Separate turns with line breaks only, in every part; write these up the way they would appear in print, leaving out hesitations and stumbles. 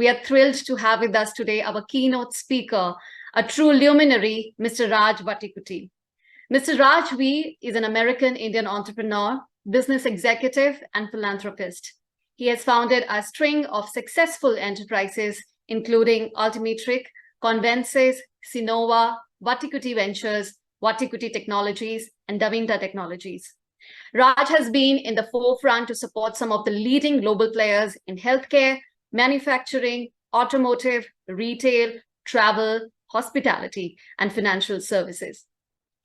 we are thrilled to have with us today our keynote speaker, a true luminary, Mr. Raj Vattikutti. Mr. Raj V is an American-Indian entrepreneur, business executive, and philanthropist. He has founded a string of successful enterprises, including Altimetrik, Convences, Sinova, Vattikutti Ventures, Vattikutti Technologies, and Davinta Technologies. Raj has been in the forefront to support some of the leading global players in healthcare, manufacturing, automotive, retail, travel, hospitality, and financial services.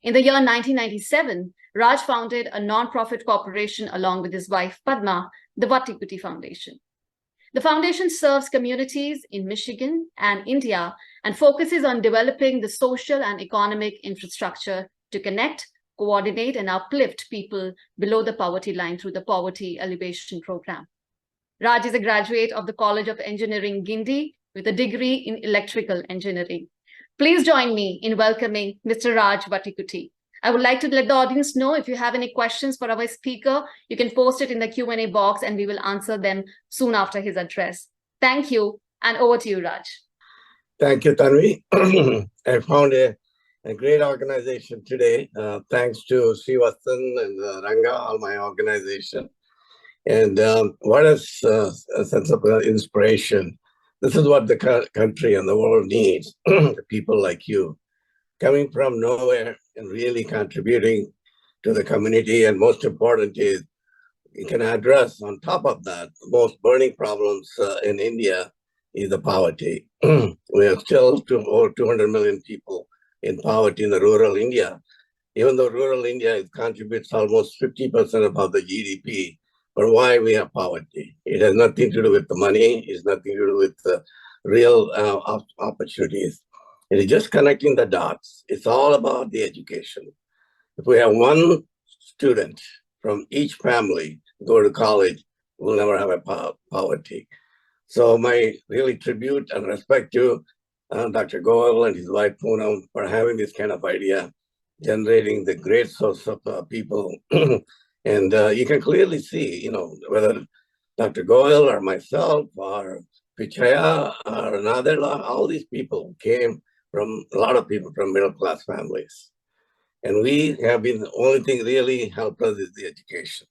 In the year 1997, Raj founded a non-profit corporation along with his wife Padma, the Vattikutti Foundation. The foundation serves communities in Michigan and India and focuses on developing the social and economic infrastructure to connect, coordinate, and uplift people below the poverty line through the Poverty Alleviation Program. Raj is a graduate of the College of Engineering, Guindy, with a degree in electrical engineering. Please join me in welcoming Mr. Raj Vattikutti. I would like to let the audience know if you have any questions for our speaker, you can post it in the Q&A box and we will answer them soon after his address. Thank you, and over to you, Raj.
Thank you, Tanvi. I found a great organization today, thanks to Srivatsan and Ranga, all my organization. And what a sense of inspiration. This is what the country and the world needs, people like you, coming from nowhere and really contributing to the community. And most important is, you can address, on top of that, the most burning problems in India is the poverty. We are still over 200 million people in poverty in the rural India, even though rural India contributes almost 50% of the GDP. But why we have poverty? It has nothing to do with the money. It's nothing to do with the real opportunities. It is just connecting the dots. It's all about the education. If we have one student from each family go to college, we'll never have a poverty. So my really tribute and respect to Dr. Goel and his wife Poonam for having this kind of idea, generating the great source of people. And you can clearly see, whether Dr. Goel or myself or Pichaya or another, all these people came from, a lot of people from middle-class families. And we have been, the only thing really helped us is the education.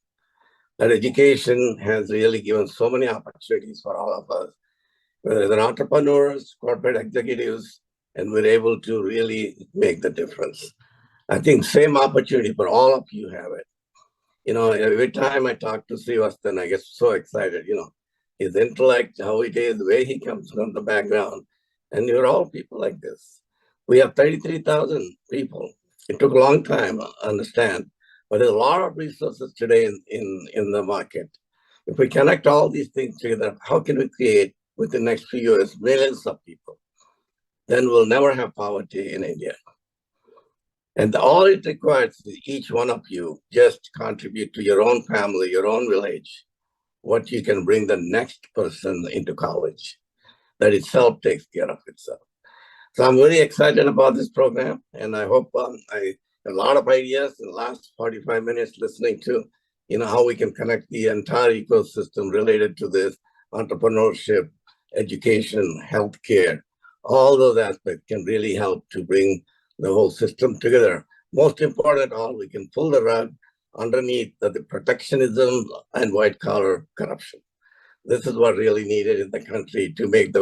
That education has really given so many opportunities for all of us, whether they're entrepreneurs, corporate executives, and we're able to really make the difference. I think same opportunity for all of you have it. Every time I talk to Srivatsan, I get so excited, his intellect, how it is, the way he comes from the background. And you're all people like this. We have 33,000 people. It took a long time to understand, but there's a lot of resources today in the market. If we connect all these things together, how can we create, within the next few years, millions of people? Then we'll never have poverty in India. And all it requires is each one of you just contribute to your own family, your own village, what you can bring the next person into college. That itself takes care of itself. So I'm very excited about this program, and I hope I have a lot of ideas in the last 45 minutes listening to, how we can connect the entire ecosystem related to this entrepreneurship, education, healthcare. All those aspects can really help to bring the whole system together. Most important of all, we can pull the rug underneath the protectionism and white-collar corruption. This is what really needed in the country to make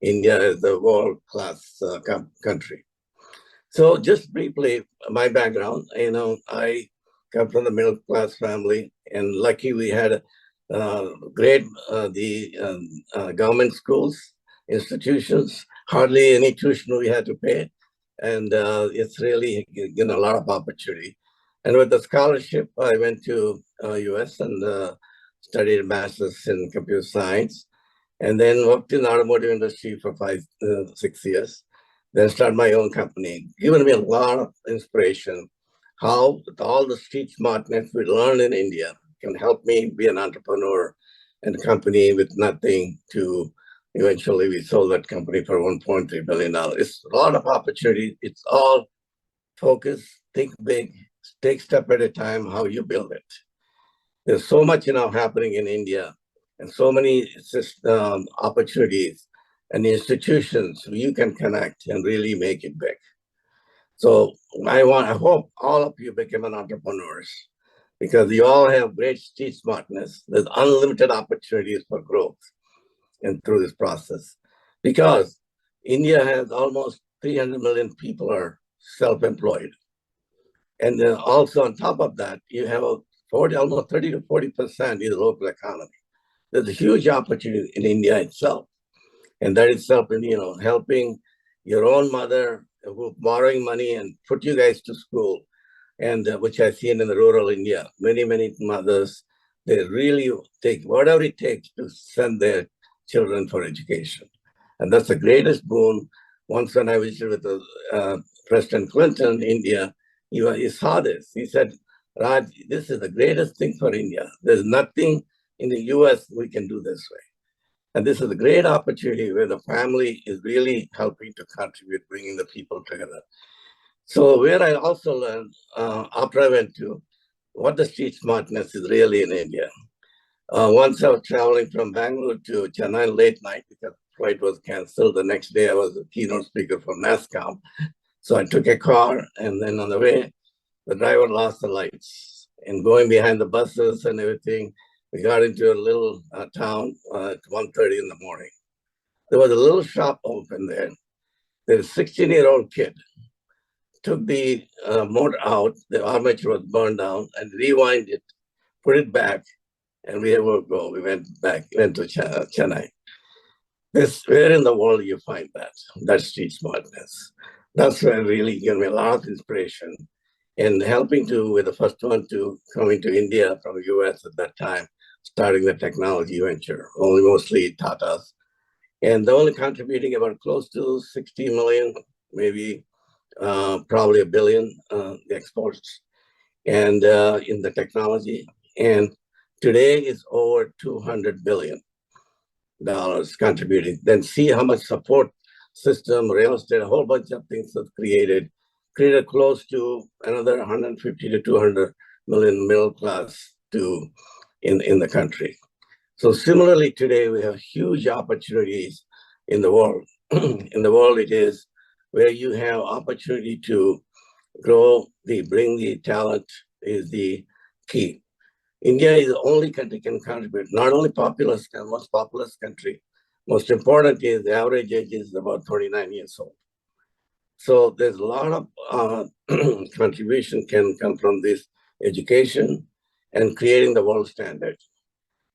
India as the world-class country. So just briefly, my background, I come from the middle-class family, and lucky we had great government schools, institutions, hardly any tuition we had to pay. And it's really given a lot of opportunity. And with the scholarship, I went to US and studied a master's in computer science, and then worked in the automotive industry for 6 years. Then started my own company, given me a lot of inspiration, how all the street smartness we learned in India can help me be an entrepreneur and a company with nothing to eventually we sold that company for $1.3 billion. It's a lot of opportunity. It's all focus, think big, take step at a time, how you build it. There's so much happening in India and so many opportunities. and the institutions, you can connect and really make it big. So I hope all of you become an entrepreneurs because you all have great street smartness. There's unlimited opportunities for growth and through this process. Because India has almost 300 million people are self-employed. And then also on top of that, you have almost 30 to 40% is the local economy. There's a huge opportunity in India itself. And that itself, helping your own mother who borrowing money and put you guys to school, and which I've seen in the rural India. Many, many mothers, they really take whatever it takes to send their children for education. And that's the greatest boon. Once when I visited with President Clinton in India, he saw this. He said, Raj, this is the greatest thing for India. There's nothing in the US we can do this way. And this is a great opportunity where the family is really helping to contribute, bringing the people together. So where I also learned after I went to what the street smartness is really in India. Once I was traveling from Bangalore to Chennai late night because flight was canceled. The next day I was a keynote speaker for NASCOM. So I took a car, and then on the way, the driver lost the lights. And going behind the buses and everything, we got into a little town at 1:30 in the morning. There was a little shop open there. There's a 16-year-old kid took the motor out, the armature was burned down, and rewind it, put it back, and we were go. We went to Chennai. Where in the world you find that street smartness? That's where really gave me a lot of inspiration in helping to, with the first one to coming to India from the US at that time, starting the technology venture, only mostly Tatas. And they're only contributing about close to 60 million, maybe probably $1 billion, the exports, and in the technology. And today is over $200 billion contributing. Then see how much support system, real estate, a whole bunch of things that's created close to another 150 to 200 million middle class in the country. So similarly, today we have huge opportunities in the world. In the world, it is where you have opportunity to grow, bring the talent is the key. India is the only country can contribute, not only populous, most populous country. Most important is the average age is about 29 years old. So there's a lot of contribution can come from this education and creating the world standard.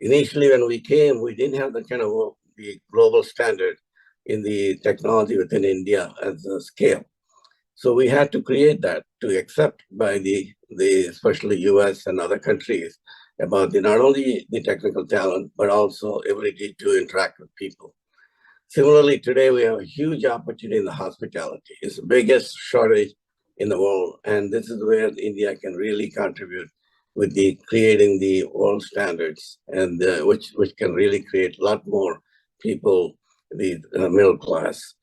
Initially, when we came, we didn't have the kind of the global standard in the technology within India as a scale. So we had to create that to accept by the especially US and other countries about not only the technical talent, but also ability to interact with people. Similarly, today we have a huge opportunity in the hospitality. It's the biggest shortage in the world. And this is where India can really contribute with creating the world standards, and which can really create a lot more people, the middle class.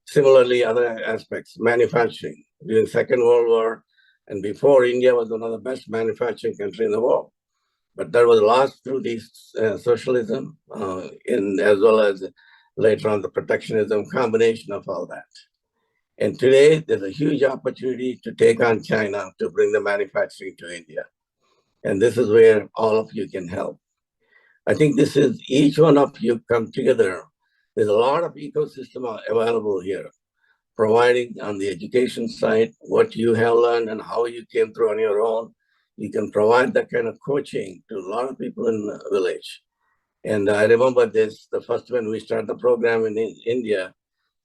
Similarly, other aspects, manufacturing. During Second World War and before, India was one of the best manufacturing country in the world. But that was lost through socialism, as well as later on the protectionism, combination of all that. And today, there's a huge opportunity to take on China to bring the manufacturing to India. And this is where all of you can help. I think this is each one of you come together. There's a lot of ecosystem available here, providing on the education side what you have learned and how you came through on your own. You can provide that kind of coaching to a lot of people in the village. And I remember this, the first when we started the program in India.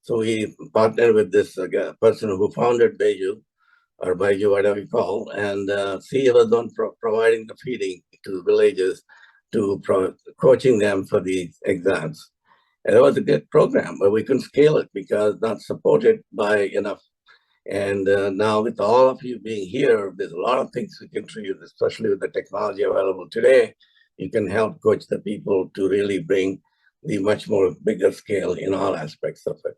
So we partnered with this person who founded Beju, or Baiju, whatever you call, and she was on providing the feeding to the villages, to coaching them for the exams. And it was a good program, but we couldn't scale it because not supported by enough. And now with all of you being here, there's a lot of things we can contribute, especially with the technology available today. You can help coach the people to really bring the much more bigger scale in all aspects of it.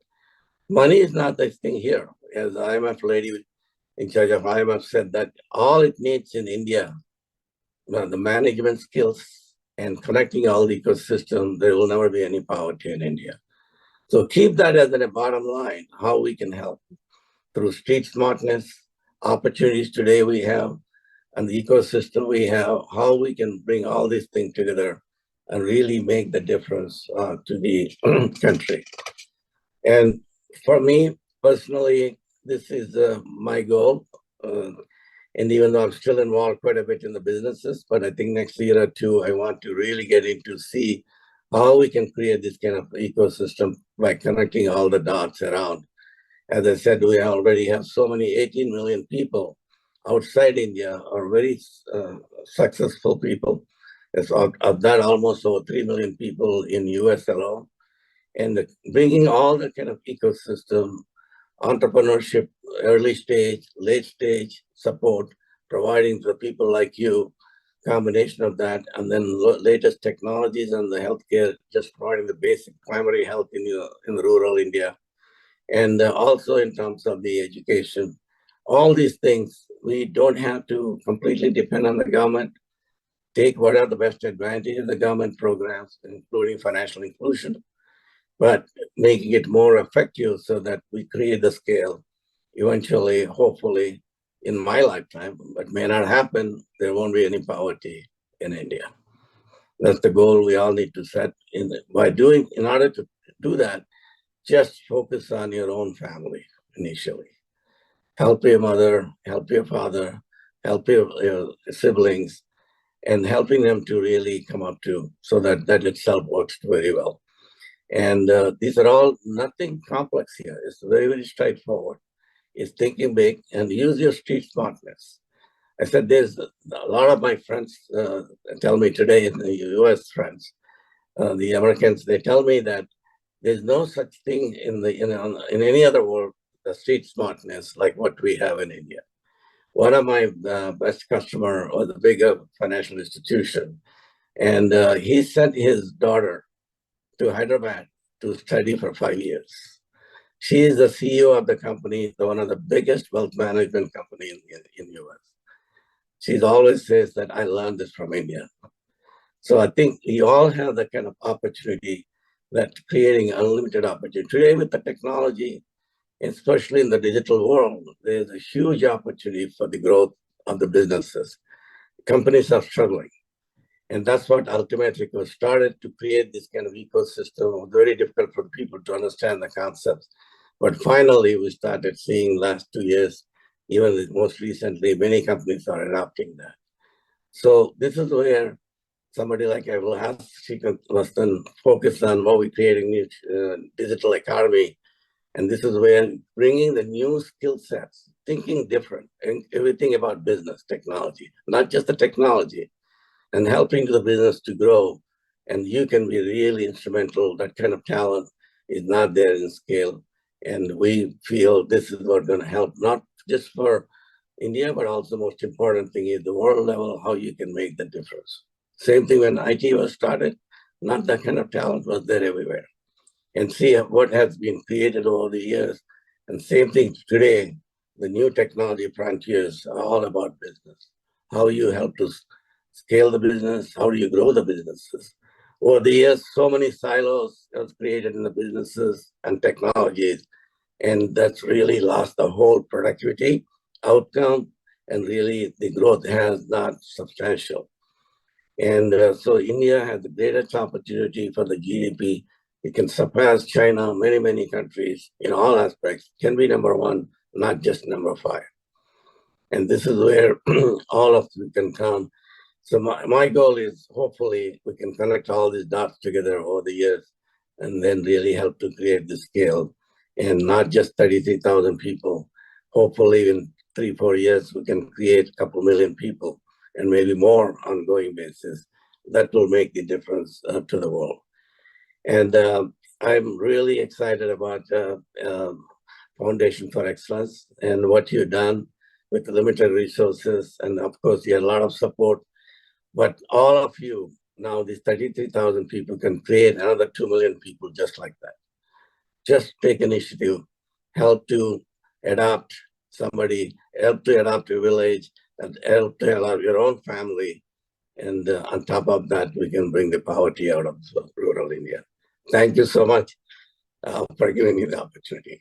Money is not the thing here. As IMF lady in charge of IMF said that all it needs in India, the management skills and connecting all the ecosystem, there will never be any poverty in India. So keep that as a bottom line, how we can help through street smartness, opportunities today we have, and the ecosystem we have, how we can bring all these things together and really make the difference to the country. And for me personally, this is my goal. And even though I'm still involved quite a bit in the businesses, but I think next year or two, I want to really get into see how we can create this kind of ecosystem by connecting all the dots around. As I said, we already have so many 18 million people outside India are very successful people. Of that, almost over 3 million people in US alone. And bringing all the kind of ecosystem, entrepreneurship, early stage, late stage support, providing to people like you, combination of that, and then latest technologies and the healthcare, just providing the basic primary health in the rural India. And also in terms of the education, all these things, we don't have to completely depend on the government. Take what are the best advantage of the government programs, including financial inclusion, but making it more effective so that we create the scale. Eventually, hopefully, in my lifetime, but may not happen, there won't be any poverty in India. That's the goal we all need to set. In order to do that, just focus on your own family initially. Help your mother, help your father, help your siblings, and helping them to really come up to so that itself works very well. And these are all nothing complex here. It's very, very straightforward. It's thinking big and use your street smartness. I said there's a lot of my friends tell me today, in the US friends, the Americans, they tell me that there's no such thing in any other world, the street smartness like what we have in India. One of my best customer was a bigger financial institution, and he sent his daughter to Hyderabad to study for 5 years. She is the CEO of the company, one of the biggest wealth management company in US. She always says that I learned this from India. So I think we all have the kind of opportunity that creating unlimited opportunity. Today with the technology, especially in the digital world, there's a huge opportunity for the growth of the businesses. Companies are struggling. And that's what Altimetrik was started to create this kind of ecosystem. Very difficult for people to understand the concepts. But finally, we started seeing last 2 years, even most recently, many companies are adopting that. So this is where somebody like I will ask must then focus on what we're creating new digital economy. And this is where bringing the new skill sets, thinking different, and everything about business technology, not just the technology, and helping the business to grow. And you can be really instrumental. That kind of talent is not there in scale. And we feel this is what's going to help, not just for India, but also most important thing is the world level, how you can make the difference. Same thing when IT was started, not that kind of talent was there everywhere. And see what has been created over the years. And same thing today, the new technology frontiers are all about business. How you help to scale the business, how do you grow the businesses? Over the years, so many silos have created in the businesses and technologies, and that's really lost the whole productivity outcome, and really the growth has not substantial. And so India has the greatest opportunity for the GDP. It can surpass China, many, many countries in all aspects, can be number one, not just number 5. And this is where all of you can come. So my goal is hopefully we can connect all these dots together over the years and then really help to create the scale, and not just 33,000 people. Hopefully in 3-4 years, we can create a couple million people and maybe more ongoing basis. That will make the difference to the world. And I'm really excited about Foundation for Excellence and what you've done with the limited resources. And of course, you had a lot of support. But all of you, now these 33,000 people can create another 2 million people just like that. Just take initiative, help to adopt somebody, help to adopt a village, and help to adopt your own family. And on top of that, we can bring the poverty out of rural India. Thank you so much. for giving me the opportunity.